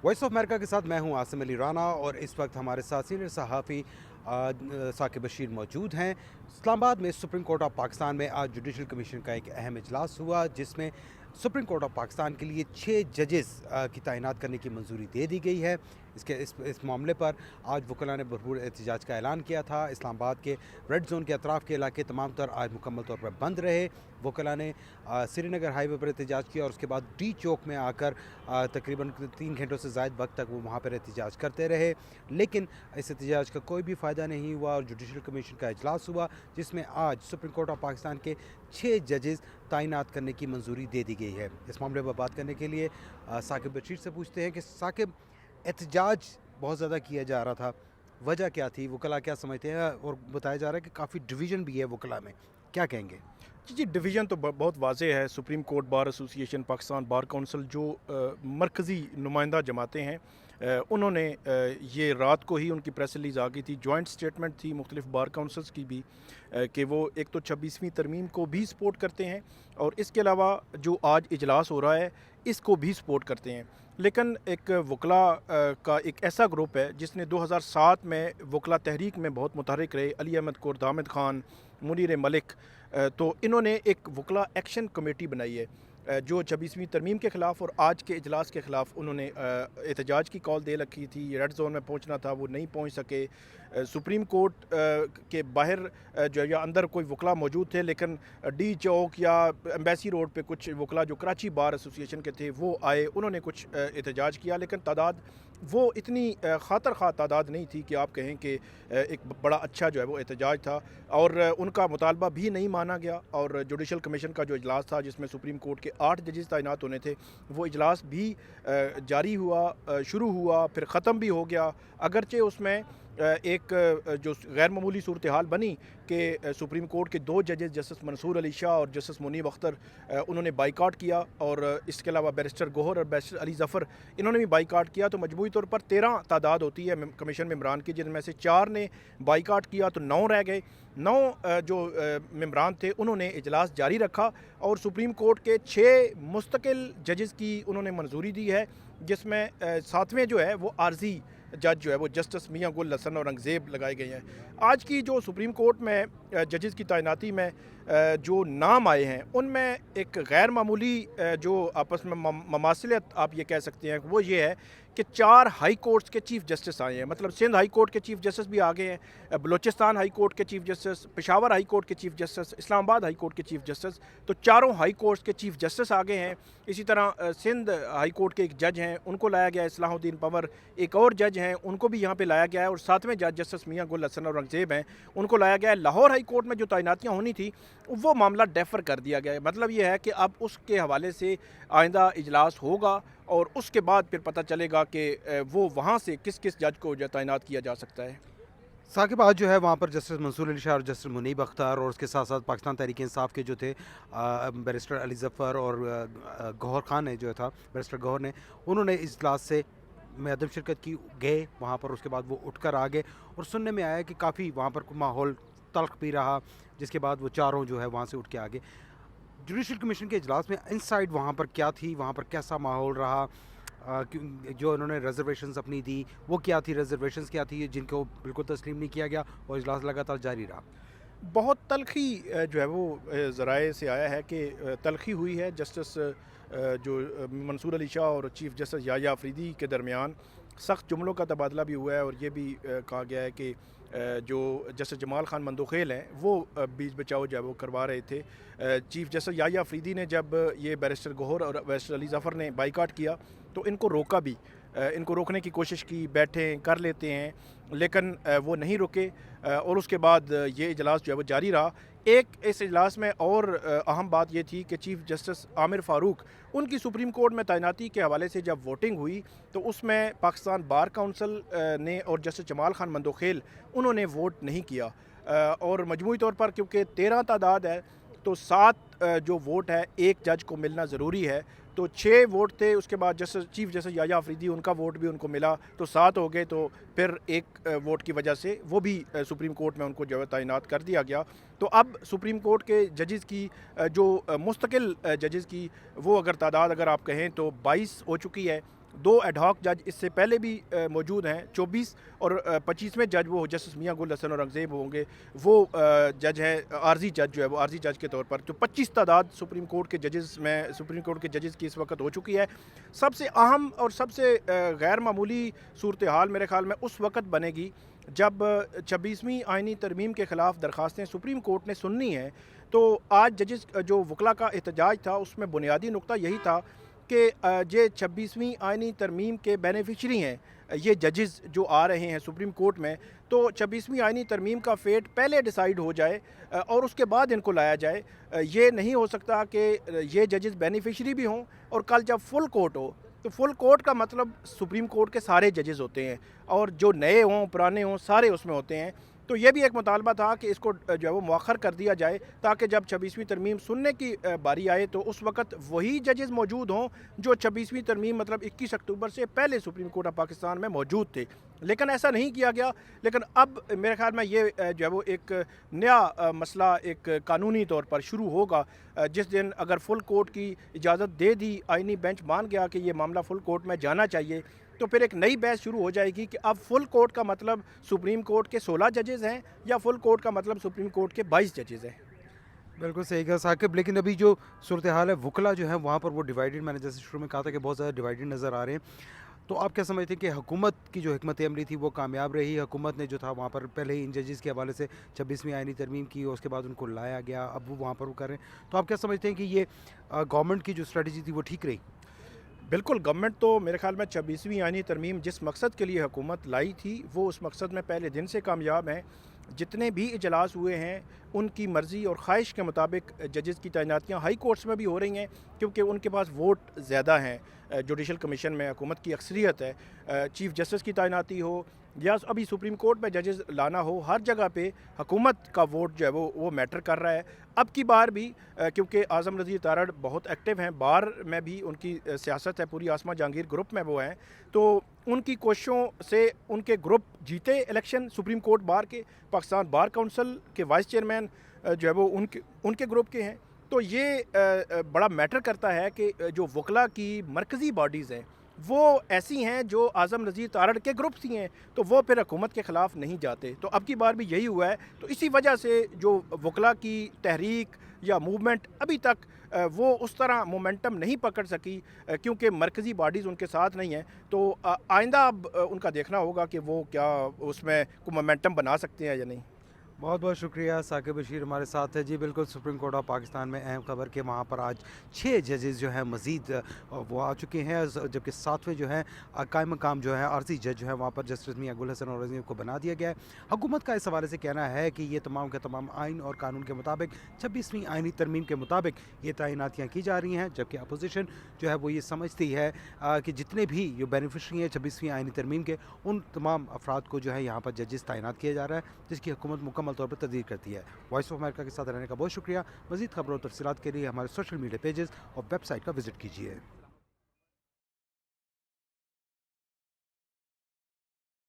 Voice of America के साथ मैं हूं आसिम अली राना और इस वक्त हमारे साथ सीनियर सहाफ़ी साकिब बशीर मौजूद हैं। इस्लामाबाद में सुप्रीम कोर्ट ऑफ पाकिस्तान में आज जुडिशल कमीशन का एक अहम इजलास हुआ, जिसमें सुप्रीम कोर्ट ऑफ पाकिस्तान के लिए 6 जजेस की तैनात करने की मंजूरी दे दी गई है। इस मामले पर आज वकला ने भरपूर एहतजाज का ऐलान किया था। इस्लामाबाद के रेड जोन के अतराफ़ के इलाके तमाम तर आज मुकम्मल तौर पर बंद रहे। वकला ने श्रीनगर हाईवे पर एहतजाज किया और उसके बाद डी चौक में आकर तकरीबन 3 घंटों से ज़ायद वक्त तक वो वहाँ पर एहतजाज करते रहे, लेकिन इस एहतजाज का कोई भी फ़ायदा नहीं हुआ और जुडिशल कमीशन का इजलास हुआ, जिसमें आज सुप्रीम कोर्ट ऑफ पाकिस्तान के 6 जजेस तैनात करने की मंजूरी दे दी गई है। इस मामले पर बात करने के लिए साकिब बशीर से पूछते हैं कि साकिब, एहतजाज बहुत ज़्यादा किया जा रहा था, वजह क्या थी, वकला क्या समझते हैं, और बताया जा रहा है कि काफ़ी डिवीज़न भी है वकला में, क्या कहेंगे? जी, डिवीज़न तो बहुत वाज़ेह है। Supreme court bar association, Pakistan bar council जो मरकज़ी नुमाइंदा जमातें हैं, उन्होंने ये रात को ही उनकी प्रेस रिलीज़ आ गई थी, जॉइंट स्टेटमेंट थी मुख्तलिफ बार काउंसिल्स की भी, कि वो एक तो 26वीं तरमीम को भी सपोर्ट करते हैं और इसके अलावा जो आज इजलास हो रहा है इसको भी सपोर्ट करते हैं। लेकिन एक वकला का एक ऐसा ग्रुप है जिसने 2007 में वकला तहरीक में बहुत मुतहरिक रहे, अली अहमद कुर्द, हामिद खान, मुनीर मलिक, तो इन्होंने एक वकला एक्शन कमेटी बनाई है जो 26वीं तरमीम के ख़िलाफ़ और आज के इजलास के ख़िलाफ़ उन्होंने एहतजाज की कॉल दे रखी थी। रेड जोन में पहुंचना था, वो नहीं पहुंच सके। सुप्रीम कोर्ट के बाहर जो या अंदर कोई वकला मौजूद थे, लेकिन डी चौक या एम्बेसी रोड पे कुछ वकला जो कराची बार एसोसिएशन के थे वो आए, उन्होंने कुछ एहतजाज किया, लेकिन तादाद वो इतनी खातर खा तादाद नहीं थी कि आप कहें कि एक बड़ा अच्छा जो है वो एहतजाज था, और उनका मुतालबा भी नहीं माना गया। और जुडिशल कमीशन का जो इजलास था जिसमें सुप्रीम कोर्ट के 8 जजेस तैनात होने थे, वो इजलास भी जारी हुआ, शुरू हुआ, फिर ख़त्म भी हो गया। अगरचे उसमें एक जो गैर मामूली सूरत हाल बनी कि सुप्रीम कोर्ट के 2 जजेस जस्टिस मंसूर अली शाह और जस्टिस मुनीब अख्तर, उन्होंने बाइकाट किया, और इसके अलावा बैरिस्टर गोहर और बैरिस्टर अली ज़फ़र, इन्होंने भी बाइकाट किया। तो मजमूई तौर पर 13 तादाद होती है कमीशन मेम्बरान की, जिनमें से 4 ने बाइकाट किया तो 9 रह गए। 9 जो मेम्बरान थे उन्होंने इजलास जारी रखा और सुप्रीम कोर्ट के 6 मुस्तकिल जजेस की उन्होंने मंजूरी दी है, जिसमें 7वें जो है वो आर्जी जज जो है वो जस्टिस मियां गुल हसन और औरंगज़ेब लगाए गए हैं। आज की जो सुप्रीम कोर्ट में जजेस की तैनाती में जो नाम आए हैं उनमें एक गैर मामूली जो आपस में ममासिलत आप ये कह सकते हैं, वो ये है कि 4 हाई कोर्ट्स के चीफ जस्टिस आए हैं। मतलब सिंध हाई कोर्ट के चीफ जस्टिस भी आ गए हैं, बलूचिस्तान हाई कोर्ट के chief justice, Peshawar high court के chief justice, Islamabad high court के चीफ जस्टिस, तो चारों हाई कोर्ट्स के चीफ जस्टिस आ गए हैं। इसी तरह सिंध हाई कोर्ट के एक जज हैं, उनको लाया गया है, इस्लाहुद्दीन पंवर, एक और जज हैं, उनको भी यहाँ पे लाया गया है, और 7वें जज जस्टिस मियां गुल हसन और औरंगज़ेब हैं, उनको लाया गया है। लाहौर हाई कोर्ट में जो तैनातियाँ होनी थी वो मामला डेफर कर दिया गया है। मतलब ये है कि अब उसके हवाले से आइंदा इजलास होगा और उसके बाद फिर पता चलेगा कि वो वहाँ से किस किस जज को जो तैनात किया जा सकता है। साकिब, आज जो है वहाँ पर जस्टिस मंसूर अली शाह और जस्टिस मुनीब अख्तर और उसके साथ साथ पाकिस्तान तहरीक इंसाफ के जो थे बैरिस्टर अली ज़फ़र और गौहर खान ने जो था, बैरिस्टर गौहर ने, उन्होंने इस इजलास से में अदम शिरकत की, गए वहाँ पर। उसके बाद वो उठकर आ गए और सुनने में आया कि काफ़ी वहाँ पर माहौल तल्ख भी रहा, जिसके बाद वो चारों जो है वहाँ से उठ के आ गए। जुडिशल कमीशन के इजलास में इनसाइड वहाँ पर क्या थी, वहाँ पर कैसा माहौल रहा, जो उन्होंने रिजर्वेशंस अपनी दी वो क्या थी, रिजर्वेशंस क्या थी जिनको बिल्कुल तस्लीम नहीं किया गया और इजलास लगातार जारी रहा? बहुत तलखी जो है वो ज़राए से आया है कि तलखी हुई है जस्टिस जो मंसूर अली शाह और चीफ जस्टिस याया अफरीदी के दरमियान। सख्त जुमलों का तबादला भी हुआ है और ये भी कहा गया है कि जो जस्टिस जमाल खान मंदोखेल हैं वो बीच बचाव जो है वो करवा रहे थे। चीफ जस्टिस याया अफरीदी ने जब ये बैरिस्टर गोहर और बैरिस्टर अली ज़फ़र ने बाइकाट किया तो इनको रोका भी, इनको रोकने की कोशिश की, बैठें कर लेते हैं, लेकिन वो नहीं रुके और उसके बाद ये इजलास जो है वो जारी रहा। एक इस इजलास में और अहम बात ये थी कि चीफ जस्टिस आमिर फ़ारूक, उनकी सुप्रीम कोर्ट में तैनाती के हवाले से जब वोटिंग हुई तो उसमें पाकिस्तान बार काउंसिल ने और जस्टिस जमाल खान मंदोखेल उन्होंने वोट नहीं किया, और मजमूई तौर पर क्योंकि 13 तादाद है तो 7 जो वोट है एक जज को मिलना ज़रूरी है, तो 6 वोट थे। उसके बाद जस्टिस चीफ जस्टिस याया अफरीदी, उनका वोट भी उनको मिला तो 7 हो गए, तो फिर एक वोट की वजह से वो भी सुप्रीम कोर्ट में उनको जो है तैनात कर दिया गया। तो अब सुप्रीम कोर्ट के जजेस की जो मुस्तकिल जजेस की वो अगर तादाद अगर आप कहें तो 22 हो चुकी है, दो एडहॉक जज इससे पहले भी मौजूद हैं। 24 और 25वें जज वो जस्टिस मियां गुल हसन औरंगज़ेब होंगे, वो जज हैं आर्जी जज जो है वो आर्जी जज के तौर पर। तो 25 तादाद सुप्रीम कोर्ट के जजेस में सुप्रीम कोर्ट के जजेस की इस वक्त हो चुकी है। सबसे अहम और सबसे गैर मामूली सूरत हाल मेरे ख्याल में उस वक्त बनेगी जब 26वीं आइनी तरमीम के ख़िलाफ़ दरख्वास्तें सुप्रीम कोर्ट ने सुननी हैं। तो आज जजेस जो वकला का एहतजाज था उसमें बुनियादी नुकता यही था कि ये 26वीं आइनी तरमीम के बेनिफिशरी हैं ये जजेस जो आ रहे हैं सुप्रीम कोर्ट में। तो 26वीं आइनी तरमीम का फेट पहले डिसाइड हो जाए और उसके बाद इनको लाया जाए। ये नहीं हो सकता कि ये जजेस बेनिफिशरी भी हों और कल जब फुल कोर्ट हो, तो फुल कोर्ट का मतलब सुप्रीम कोर्ट के सारे जजेस होते हैं और जो नए हों पुराने हों सारे उसमें होते हैं। तो ये भी एक मुतालबा था कि इसको जो है वो मौखर कर दिया जाए ताकि जब 26वीं तरमीम सुनने की बारी आए तो उस वक्त वही जजेस मौजूद हों जो 26वीं तरमीम मतलब 21 अक्टूबर से पहले सुप्रीम कोर्ट ऑफ पाकिस्तान में मौजूद थे। लेकिन ऐसा नहीं किया गया। लेकिन अब मेरे ख्याल में ये जो है वो एक नया मसला एक कानूनी तौर पर शुरू होगा। जिस दिन अगर फुल कोर्ट की इजाज़त दे दी, आइनी बेंच मान गया कि ये मामला फुल कोर्ट में जाना चाहिए, तो फिर एक नई बहस शुरू हो जाएगी कि अब फुल कोर्ट का मतलब सुप्रीम कोर्ट के 16 जजेस हैं या फुल कोर्ट का मतलब सुप्रीम कोर्ट के 22 जजेस हैं। बिल्कुल सही कहा साकिब, लेकिन अभी जो सूरत हाल है वकला जो है वहाँ पर वो डिवाइडेड, मैंने जैसे शुरू में कहा था कि बहुत ज़्यादा डिवाइडेड नज़र आ रहे हैं। तो आप क्या समझते हैं कि हुकूमत की जो हिकमत अमली थी वो कामयाब रही? हुकूमत ने जो था वहाँ पर पहले ही इन जजेस के हवाले से 26वीं आइनी तरमीम की, उसके बाद उनको लाया गया, अब वो वहाँ पर वो कर रहे हैं। तो आप क्या समझते हैं कि ये गवर्नमेंट की जो स्ट्रेटजी थी वो ठीक रही? बिल्कुल, गवर्नमेंट तो मेरे ख्याल में 26वीं आइनी तरमीम जिस मकसद के लिए हुकूमत लाई थी वो उस मकसद में पहले दिन से कामयाब है। जितने भी इजलास हुए हैं उनकी मर्ज़ी और ख्वाहिश के मुताबिक जजेस की तैनातियाँ हाई कोर्ट्स में भी हो रही हैं क्योंकि उनके पास वोट ज़्यादा हैं। जुडिशल कमीशन में हुकूमत की अक्सरियत है। चीफ़ जस्टिस की तैनाती हो या अभी सुप्रीम कोर्ट में जजेस लाना हो, हर जगह पे हुकूमत का वोट जो है वो मैटर कर रहा है। अब की बार भी क्योंकि आज़म रज़ी तारड़ बहुत एक्टिव हैं, बार में भी उनकी सियासत है, पूरी आसमा जहांगीर ग्रुप में वो हैं, तो उनकी कोशिशों से उनके ग्रुप जीते इलेक्शन सुप्रीम कोर्ट बार के। पाकिस्तान बार काउंसिल के वाइस चेयरमैन जो है वो उनके ग्रुप के हैं। तो ये बड़ा मैटर करता है कि जो वकला की मरकज़ी बॉडीज़ हैं वो ऐसी हैं जो आज़म रज़ी तारड़ के ग्रुप्स ही हैं, तो वो फिर हुकूमत के ख़िलाफ़ नहीं जाते। तो अब की बार भी यही हुआ है। तो इसी वजह से जो वकला की तहरीक या मूवमेंट अभी तक वो उस तरह मोमेंटम नहीं पकड़ सकी क्योंकि मरकज़ी बॉडीज़ उनके साथ नहीं हैं। तो आइंदा अब उनका देखना होगा कि वो क्या उसमें कोई मोमेंटम बना सकते हैं या नहीं। बहुत बहुत शुक्रिया। साकिब बशीर हमारे साथ है जी। बिल्कुल, सुप्रीम कोर्ट ऑफ पाकिस्तान में अहम खबर के वहाँ पर आज 6 जजेस जो हैं मज़ीद वो आ चुके हैं, जबकि 7वें जो हैं कायम मकाम जो है आर्जी जज जो है वहाँ पर जस्टिस मियां गुल हसन औरंगज़ेब को बना दिया गया है। हुकूमत का इस हवाले से कहना है कि ये तमाम के तमाम आइन और कानून के मुताबिक 26वीं आइनी तरमीम के मुताबिक ये तैनातियाँ की जा रही हैं, जबकि अपोजिशन जो है वो ये समझती है कि जितने भी जो बेनिफिशरी हैं 26वीं आइनी तरमीम के, उन तमाम अफराद को जो है यहाँ पर जजेस तैनात किया जा रहा है, जिसकी हुकूमत मुकम्मल तौर पर तस्दीक करती है। वॉइस ऑफ अमेरिका के साथ रहने का बहुत शुक्रिया। मज़ीद खबरों और तफसीलात के लिए हमारे सोशल मीडिया पेजेस और वेबसाइट का विजिट कीजिए।